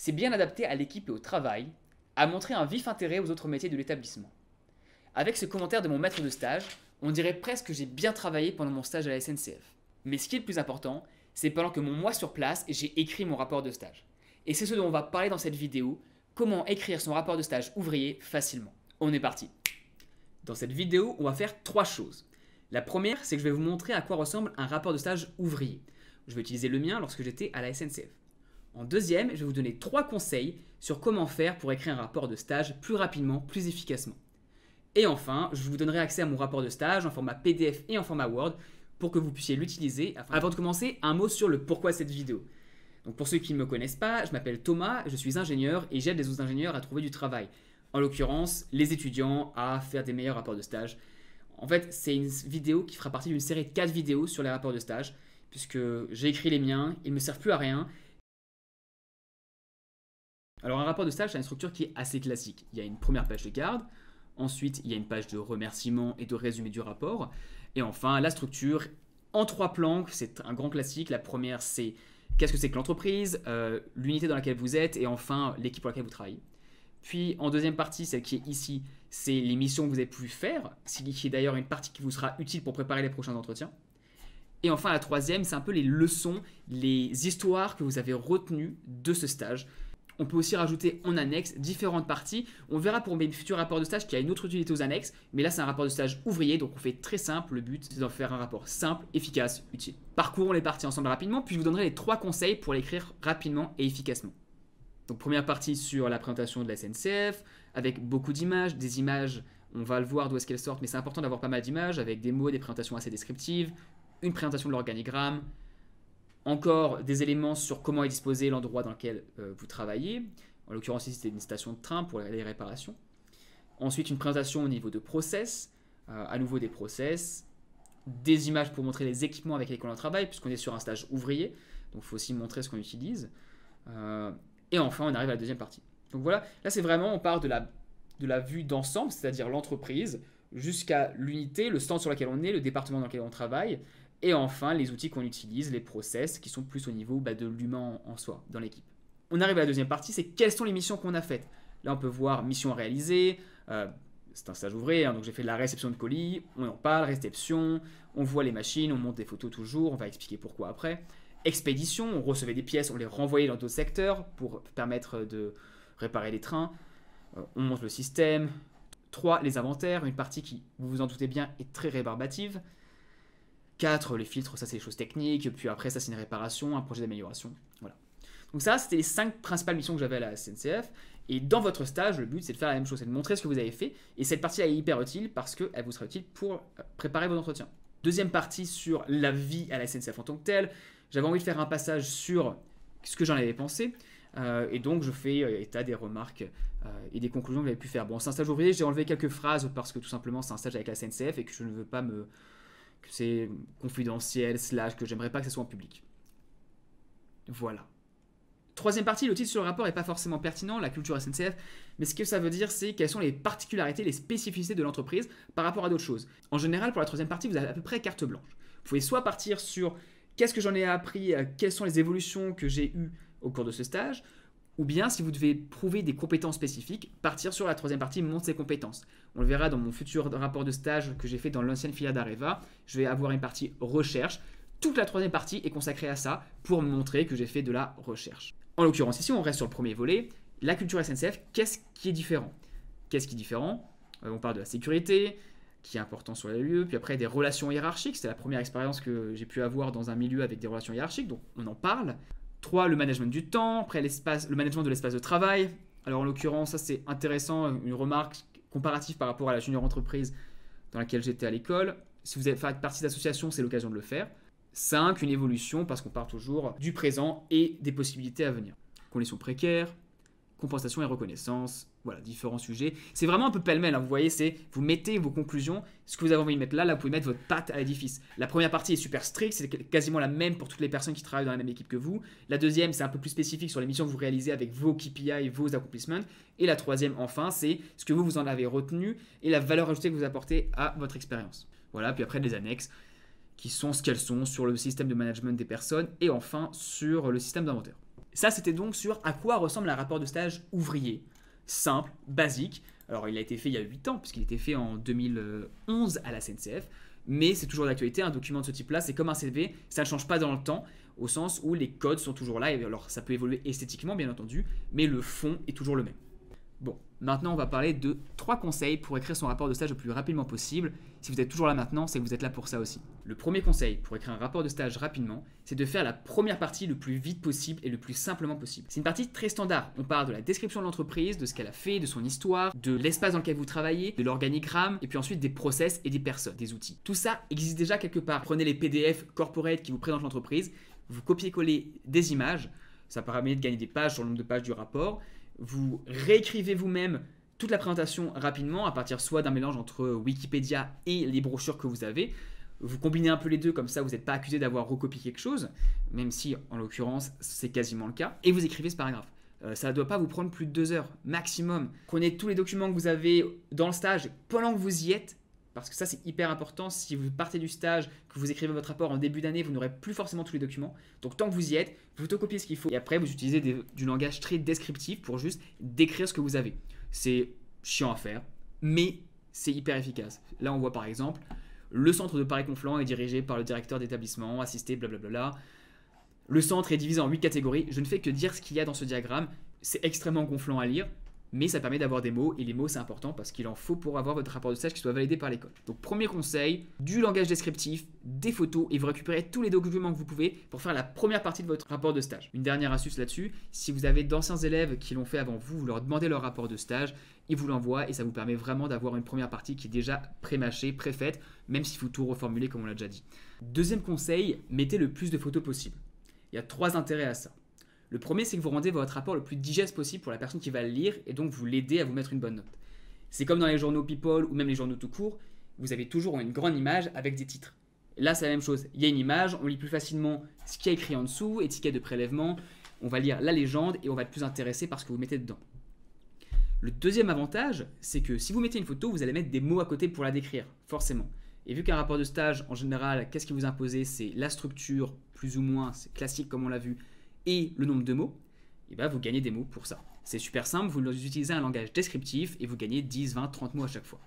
c'est bien adapté à l'équipe et au travail, à montrer un vif intérêt aux autres métiers de l'établissement. Avec ce commentaire de mon maître de stage, on dirait presque que j'ai bien travaillé pendant mon stage à la SNCF. Mais ce qui est le plus important, c'est pendant que mon mois sur place, j'ai écrit mon rapport de stage. Et c'est ce dont on va parler dans cette vidéo, comment écrire son rapport de stage ouvrier facilement. On est parti. Dans cette vidéo, on va faire 3 choses. La première, c'est que je vais vous montrer à quoi ressemble un rapport de stage ouvrier. Je vais utiliser le mien lorsque j'étais à la SNCF. En deuxième, je vais vous donner 3 conseils sur comment faire pour écrire un rapport de stage plus rapidement, plus efficacement. Et enfin, je vous donnerai accès à mon rapport de stage en format PDF et en format Word pour que vous puissiez l'utiliser. Avant de commencer, un mot sur le pourquoi cette vidéo. Donc pour ceux qui ne me connaissent pas, je m'appelle Thomas, je suis ingénieur et j'aide les autres ingénieurs à trouver du travail. En l'occurrence, les étudiants à faire des meilleurs rapports de stage. En fait, c'est une vidéo qui fera partie d'une série de 4 vidéos sur les rapports de stage, puisque j'ai écrit les miens, ils ne me servent plus à rien. Alors un rapport de stage, c'est une structure qui est assez classique. Il y a une première page de garde, ensuite il y a une page de remerciements et de résumé du rapport, et enfin la structure en 3 plans, c'est un grand classique. La première, c'est qu'est-ce que c'est que l'entreprise, l'unité dans laquelle vous êtes, et enfin l'équipe pour laquelle vous travaillez. Puis en deuxième partie, celle qui est ici, c'est les missions que vous avez pu faire, ce qui est d'ailleurs une partie qui vous sera utile pour préparer les prochains entretiens. Et enfin la troisième, c'est un peu les leçons, les histoires que vous avez retenues de ce stage. On peut aussi rajouter en annexe différentes parties. On verra pour mes futurs rapports de stage qu'il y a une autre utilité aux annexes, mais là c'est un rapport de stage ouvrier, donc on fait très simple. Le but c'est d'en faire un rapport simple, efficace, utile. Parcourons les parties ensemble rapidement, puis je vous donnerai les 3 conseils pour l'écrire rapidement et efficacement. Donc première partie sur la présentation de la SNCF, avec beaucoup d'images, des images, on va le voir d'où est-ce qu'elles sortent, mais c'est important d'avoir pas mal d'images, avec des mots, des présentations assez descriptives, une présentation de l'organigramme, encore des éléments sur comment est disposé l'endroit dans lequel vous travaillez, en l'occurrence ici c'était une station de train pour les réparations. Ensuite une présentation au niveau de process, à nouveau des process, des images pour montrer les équipements avec lesquels on travaille, puisqu'on est sur un stage ouvrier, donc il faut aussi montrer ce qu'on utilise. Et enfin, on arrive à la deuxième partie. Donc voilà, là c'est vraiment, on part de la vue d'ensemble, c'est-à-dire l'entreprise, jusqu'à l'unité, le stand sur lequel on est, le département dans lequel on travaille, et enfin les outils qu'on utilise, les process, qui sont plus au niveau de l'humain en soi, dans l'équipe. On arrive à la deuxième partie, c'est quelles sont les missions qu'on a faites. Là on peut voir mission réalisée, c'est un stage ouvrier, hein, donc j'ai fait de la réception de colis, on en parle, réception, on voit les machines, on monte des photos toujours, on va expliquer pourquoi après. Expédition, on recevait des pièces, on les renvoyait dans d'autres secteurs pour permettre de réparer les trains. On monte le système. 3, les inventaires, une partie qui, vous vous en doutez bien, est très rébarbative. 4, les filtres, ça c'est des choses techniques. Puis après, ça c'est une réparation, un projet d'amélioration. Voilà. Donc ça, c'était les 5 principales missions que j'avais à la SNCF. Et dans votre stage, le but c'est de faire la même chose, c'est de montrer ce que vous avez fait. Et cette partie-là est hyper utile parce qu'elle vous sera utile pour préparer vos entretiens. Deuxième partie sur la vie à la SNCF en tant que telle. J'avais envie de faire un passage sur ce que j'en avais pensé, et donc je fais état des remarques et des conclusions que j'avais pu faire. Bon, c'est un stage ouvrier, j'ai enlevé quelques phrases parce que tout simplement c'est un stage avec la SNCF et que je ne veux pas que c'est confidentiel, / que j'aimerais pas que ce soit en public. Voilà. Troisième partie, le titre sur le rapport n'est pas forcément pertinent, la culture SNCF, mais ce que ça veut dire, c'est quelles sont les particularités, les spécificités de l'entreprise par rapport à d'autres choses. En général, pour la troisième partie, vous avez à peu près carte blanche. Vous pouvez soit partir sur qu'est-ce que j'en ai appris, quelles sont les évolutions que j'ai eues au cours de ce stage, ou bien si vous devez prouver des compétences spécifiques, partir sur la troisième partie, montre ses compétences. On le verra dans mon futur rapport de stage que j'ai fait dans l'ancienne filière d'Areva, je vais avoir une partie recherche. Toute la troisième partie est consacrée à ça pour montrer que j'ai fait de la recherche. En l'occurrence ici, on reste sur le premier volet, la culture SNCF, qu'est-ce qui est différent? Qu'est-ce qui est différent? On parle de la sécurité, qui est important sur les lieux, puis après des relations hiérarchiques, c'est la première expérience que j'ai pu avoir dans un milieu avec des relations hiérarchiques, donc on en parle. 3, le management du temps, après le management de l'espace de travail. Alors en l'occurrence, ça c'est intéressant, une remarque comparative par rapport à la junior entreprise dans laquelle j'étais à l'école. Si vous faites partie d'association, c'est l'occasion de le faire. 5, une évolution, parce qu'on part toujours du présent et des possibilités à venir. Conditions précaires, compensation et reconnaissance, voilà, différents sujets. C'est vraiment un peu pêle-mêle, hein, vous voyez, vous mettez vos conclusions, ce que vous avez envie de mettre là, vous pouvez mettre votre patte à l'édifice. La première partie est super stricte, c'est quasiment la même pour toutes les personnes qui travaillent dans la même équipe que vous. La deuxième, c'est un peu plus spécifique sur les missions que vous réalisez avec vos KPI, vos accomplissements. Et la troisième, enfin, c'est ce que vous en avez retenu et la valeur ajoutée que vous apportez à votre expérience. Voilà, puis après, les annexes qui sont ce qu'elles sont sur le système de management des personnes et enfin sur le système d'inventaire. Ça, c'était donc sur à quoi ressemble un rapport de stage ouvrier. Simple, basique. Alors, il a été fait il y a 8 ans, puisqu'il a été fait en 2011 à la SNCF. Mais c'est toujours d'actualité, un document de ce type-là, c'est comme un CV, ça ne change pas dans le temps, au sens où les codes sont toujours là. Et alors, ça peut évoluer esthétiquement, bien entendu, mais le fond est toujours le même. Bon, maintenant on va parler de 3 conseils pour écrire son rapport de stage le plus rapidement possible. Si vous êtes toujours là maintenant, c'est que vous êtes là pour ça aussi. Le premier conseil pour écrire un rapport de stage rapidement, c'est de faire la première partie le plus vite possible et le plus simplement possible. C'est une partie très standard. On parle de la description de l'entreprise, de ce qu'elle a fait, de son histoire, de l'espace dans lequel vous travaillez, de l'organigramme, et puis ensuite des process et des personnes, des outils. Tout ça existe déjà quelque part. Prenez les PDF corporate qui vous présentent l'entreprise, vous copiez-collez des images, ça permet de gagner des pages sur le nombre de pages du rapport. Vous réécrivez vous-même toute la présentation rapidement à partir soit d'un mélange entre Wikipédia et les brochures que vous avez. Vous combinez un peu les deux, comme ça vous n'êtes pas accusé d'avoir recopié quelque chose, même si en l'occurrence c'est quasiment le cas, et vous écrivez ce paragraphe. Ça ne doit pas vous prendre plus de 2 heures maximum. Prenez tous les documents que vous avez dans le stage pendant que vous y êtes, parce que ça c'est hyper important. Si vous partez du stage, que vous écrivez votre rapport en début d'année, vous n'aurez plus forcément tous les documents. Donc tant que vous y êtes, vous photocopiez ce qu'il faut et après vous utilisez du langage très descriptif pour juste décrire ce que vous avez. C'est chiant à faire, mais c'est hyper efficace. Là on voit par exemple, le centre de Paris-Conflans est dirigé par le directeur d'établissement, assisté blablabla. Le centre est divisé en 8 catégories. Je ne fais que dire ce qu'il y a dans ce diagramme. C'est extrêmement gonflant à lire, mais ça permet d'avoir des mots, et les mots c'est important parce qu'il en faut pour avoir votre rapport de stage qui soit validé par l'école. Donc premier conseil, du langage descriptif, des photos, et vous récupérez tous les documents que vous pouvez pour faire la première partie de votre rapport de stage. Une dernière astuce là-dessus, si vous avez d'anciens élèves qui l'ont fait avant vous, vous leur demandez leur rapport de stage, ils vous l'envoient et ça vous permet vraiment d'avoir une première partie qui est déjà pré-mâchée, pré-faite, même s'il faut tout reformuler comme on l'a déjà dit. Deuxième conseil, mettez le plus de photos possible. Il y a 3 intérêts à ça. Le premier, c'est que vous rendez votre rapport le plus digeste possible pour la personne qui va le lire et donc vous l'aidez à vous mettre une bonne note. C'est comme dans les journaux People ou même les journaux tout court, vous avez toujours une grande image avec des titres. Là, c'est la même chose. Il y a une image, on lit plus facilement ce qui est écrit en dessous, étiquette de prélèvement, on va lire la légende et on va être plus intéressé par ce que vous mettez dedans. Le deuxième avantage, c'est que si vous mettez une photo, vous allez mettre des mots à côté pour la décrire, forcément. Et vu qu'un rapport de stage, en général, qu'est-ce qui vous impose? C'est la structure, plus ou moins, c'est classique comme on l'a vu, et le nombre de mots, et bien vous gagnez des mots pour ça. C'est super simple, vous utilisez un langage descriptif et vous gagnez 10, 20, 30 mots à chaque fois.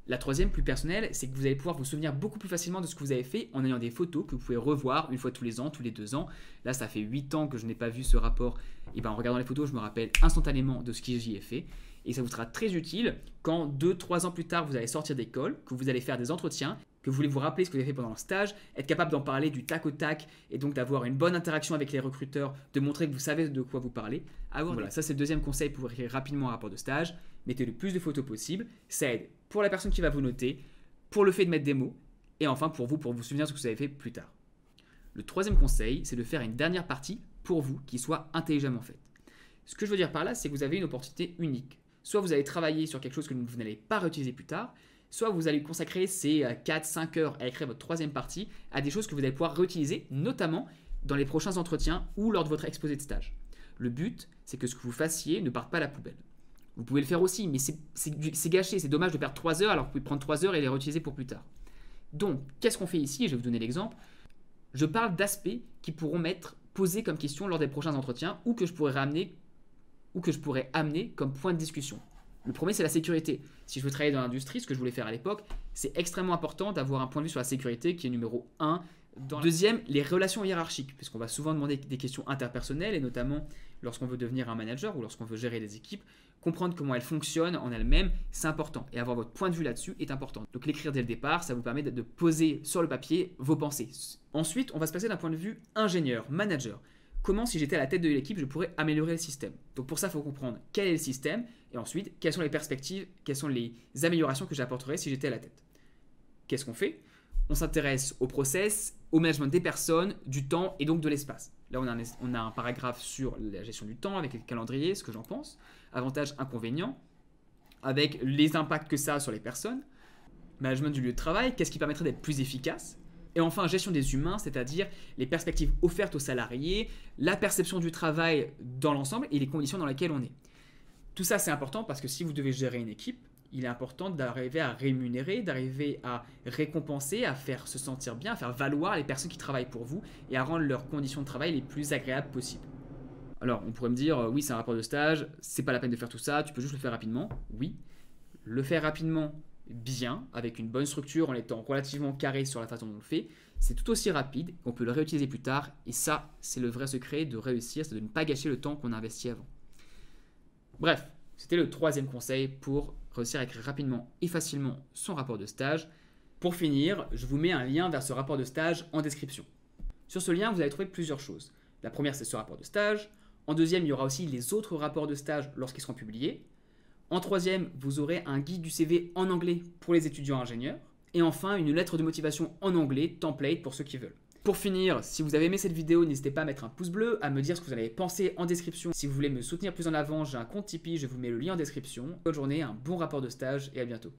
La troisième, plus personnelle, c'est que vous allez pouvoir vous souvenir beaucoup plus facilement de ce que vous avez fait en ayant des photos que vous pouvez revoir une fois tous les ans, tous les 2 ans. Là, ça fait 8 ans que je n'ai pas vu ce rapport. Et bien en regardant les photos, je me rappelle instantanément de ce que j'y ai fait. Et ça vous sera très utile quand 2-3 ans plus tard, vous allez sortir d'école, que vous allez faire des entretiens, que vous voulez vous rappeler ce que vous avez fait pendant le stage, être capable d'en parler du tac au tac et donc d'avoir une bonne interaction avec les recruteurs, de montrer que vous savez de quoi vous parlez. Voilà, ça c'est le deuxième conseil pour écrire rapidement un rapport de stage. Mettez le plus de photos possible. Ça aide pour la personne qui va vous noter, pour le fait de mettre des mots et enfin pour vous souvenir de ce que vous avez fait plus tard. Le troisième conseil, c'est de faire une dernière partie pour vous qui soit intelligemment faite. Ce que je veux dire par là, c'est que vous avez une opportunité unique. Soit vous allez travailler sur quelque chose que vous n'allez pas réutiliser plus tard, soit vous allez consacrer ces 4-5 heures à écrire votre troisième partie à des choses que vous allez pouvoir réutiliser, notamment dans les prochains entretiens ou lors de votre exposé de stage. Le but, c'est que ce que vous fassiez ne parte pas à la poubelle. Vous pouvez le faire aussi, mais c'est gâché, c'est dommage de perdre 3 heures alors que vous pouvez prendre 3 heures et les réutiliser pour plus tard. Donc, qu'est-ce qu'on fait ici? Je vais vous donner l'exemple. Je parle d'aspects qui pourront m'être posés comme question lors des prochains entretiens ou que je pourrais amener comme point de discussion. Le premier, c'est la sécurité. Si je veux travailler dans l'industrie, ce que je voulais faire à l'époque, c'est extrêmement important d'avoir un point de vue sur la sécurité qui est numéro 1. Deuxième, les relations hiérarchiques, puisqu'on va souvent demander des questions interpersonnelles, et notamment lorsqu'on veut devenir un manager ou lorsqu'on veut gérer des équipes, comprendre comment elles fonctionnent en elles-mêmes, c'est important. Et avoir votre point de vue là-dessus est important. Donc l'écrire dès le départ, ça vous permet de poser sur le papier vos pensées. Ensuite, on va se passer d'un point de vue ingénieur, manager. Comment, si j'étais à la tête de l'équipe, je pourrais améliorer le système. Donc pour ça, il faut comprendre quel est le système et ensuite, quelles sont les perspectives, quelles sont les améliorations que j'apporterais si j'étais à la tête. Qu'est-ce qu'on fait? On s'intéresse au process, au management des personnes, du temps et donc de l'espace. Là, on a un paragraphe sur la gestion du temps avec les calendriers, ce que j'en pense, avantages, inconvénients, avec les impacts que ça a sur les personnes, management du lieu de travail, qu'est-ce qui permettrait d'être plus efficace. Et enfin, gestion des humains, c'est-à-dire les perspectives offertes aux salariés, la perception du travail dans l'ensemble et les conditions dans lesquelles on est. Tout ça, c'est important parce que si vous devez gérer une équipe, il est important d'arriver à rémunérer, d'arriver à récompenser, à faire se sentir bien, à faire valoir les personnes qui travaillent pour vous et à rendre leurs conditions de travail les plus agréables possibles. Alors, on pourrait me dire, oui, c'est un rapport de stage, c'est pas la peine de faire tout ça, tu peux juste le faire rapidement. Oui, le faire rapidement, bien, avec une bonne structure, en étant relativement carré sur la façon dont on le fait, c'est tout aussi rapide, on peut le réutiliser plus tard, et ça, c'est le vrai secret de réussir, c'est de ne pas gâcher le temps qu'on a investi avant. Bref, c'était le troisième conseil pour réussir à écrire rapidement et facilement son rapport de stage. Pour finir, je vous mets un lien vers ce rapport de stage en description. Sur ce lien, vous allez trouver plusieurs choses. La première, c'est ce rapport de stage. En deuxième, il y aura aussi les autres rapports de stage lorsqu'ils seront publiés. En troisième, vous aurez un guide du CV en anglais pour les étudiants ingénieurs. Et enfin, une lettre de motivation en anglais, template pour ceux qui veulent. Pour finir, si vous avez aimé cette vidéo, n'hésitez pas à mettre un pouce bleu, à me dire ce que vous en avez pensé en description. Si vous voulez me soutenir plus en avant, j'ai un compte Tipeee, je vous mets le lien en description. Bonne journée, un bon rapport de stage et à bientôt.